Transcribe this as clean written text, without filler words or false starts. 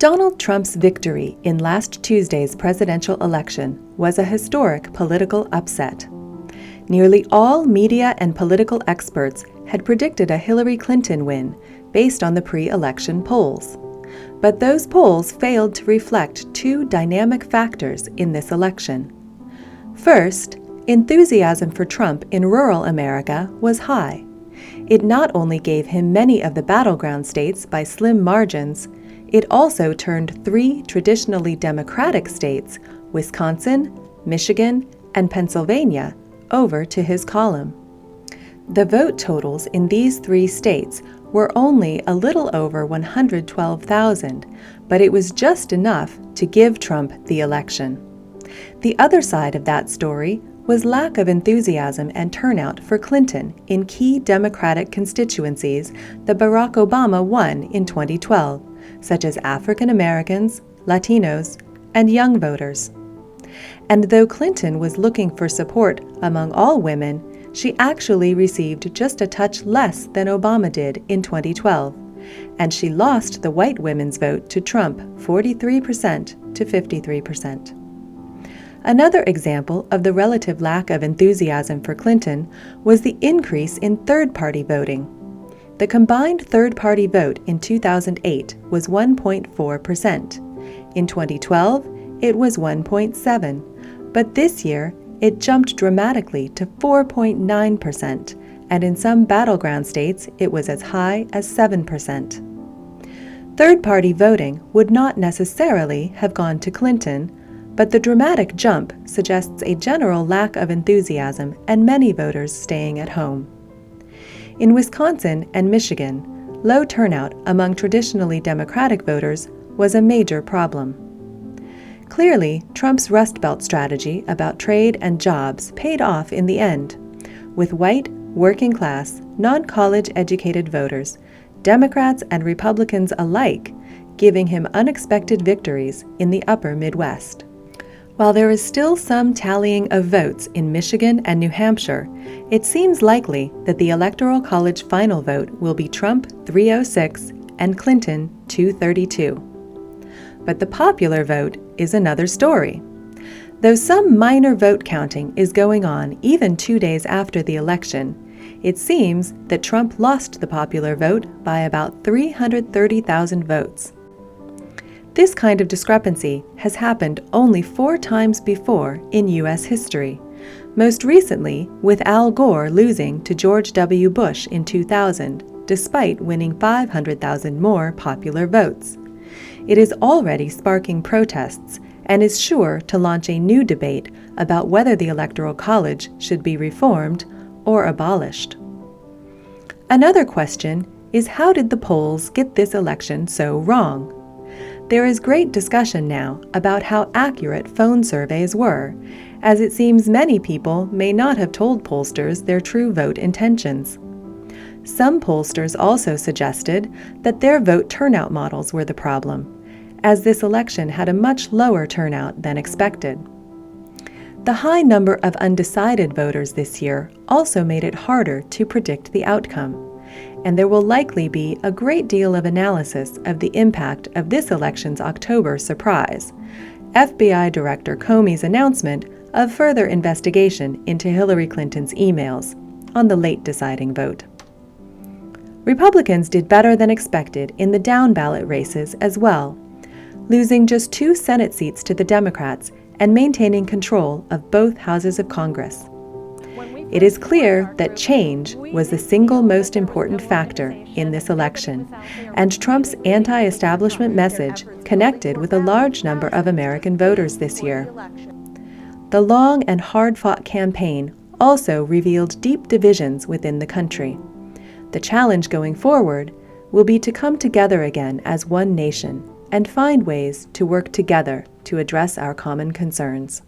Donald Trump's victory in last Tuesday's presidential election was a historic political upset. Nearly all media and political experts had predicted a Hillary Clinton win based on the pre-election polls. But those polls failed to reflect two dynamic factors in this election. First, enthusiasm for Trump in rural America was high. It not only gave him many of the battleground states by slim margins, it also turned three traditionally Democratic states, Wisconsin, Michigan, and Pennsylvania, over to his column. The vote totals in these three states were only a little over 112,000, but it was just enough to give Trump the election. The other side of that story was lack of enthusiasm and turnout for Clinton in key Democratic constituencies that Barack Obama won in 2012, such as African Americans, Latinos, and young voters. And though Clinton was looking for support among all women, she actually received just a touch less than Obama did in 2012, and she lost the white women's vote to Trump 43% to 53%. Another example of the relative lack of enthusiasm for Clinton was the increase in third-party voting. The combined third-party vote in 2008 was 1.4%. In 2012, it was 1.7%, but this year it jumped dramatically to 4.9%, and in some battleground states it was as high as 7%. Third-party voting would not necessarily have gone to Clinton, but the dramatic jump suggests a general lack of enthusiasm and many voters staying at home. In Wisconsin and Michigan, low turnout among traditionally Democratic voters was a major problem. Clearly, Trump's Rust Belt strategy about trade and jobs paid off in the end, with white, working-class, non-college educated voters, Democrats and Republicans alike, giving him unexpected victories in the upper Midwest. While there is still some tallying of votes in Michigan and New Hampshire, it seems likely that the Electoral College final vote will be Trump 306 and Clinton 232. But the popular vote is another story. Though some minor vote counting is going on even 2 days after the election, it seems that Trump lost the popular vote by about 330,000 votes. This kind of discrepancy has happened only 4 times before in U.S. history, most recently with Al Gore losing to George W. Bush in 2000, despite winning 500,000 more popular votes. It is already sparking protests and is sure to launch a new debate about whether the Electoral College should be reformed or abolished. Another question is, how did the polls get this election so wrong? There is great discussion now about how accurate phone surveys were, as it seems many people may not have told pollsters their true vote intentions. Some pollsters also suggested that their vote turnout models were the problem, as this election had a much lower turnout than expected. The high number of undecided voters this year also made it harder to predict the outcome, and there will likely be a great deal of analysis of the impact of this election's October surprise, FBI Director Comey's announcement of further investigation into Hillary Clinton's emails, on the late deciding vote. Republicans did better than expected in the down-ballot races as well, losing just 2 Senate seats to the Democrats and maintaining control of both houses of Congress. It is clear that change was the single most important factor in this election, and Trump's anti-establishment message connected with a large number of American voters this year. The long and hard-fought campaign also revealed deep divisions within the country. The challenge going forward will be to come together again as one nation and find ways to work together to address our common concerns.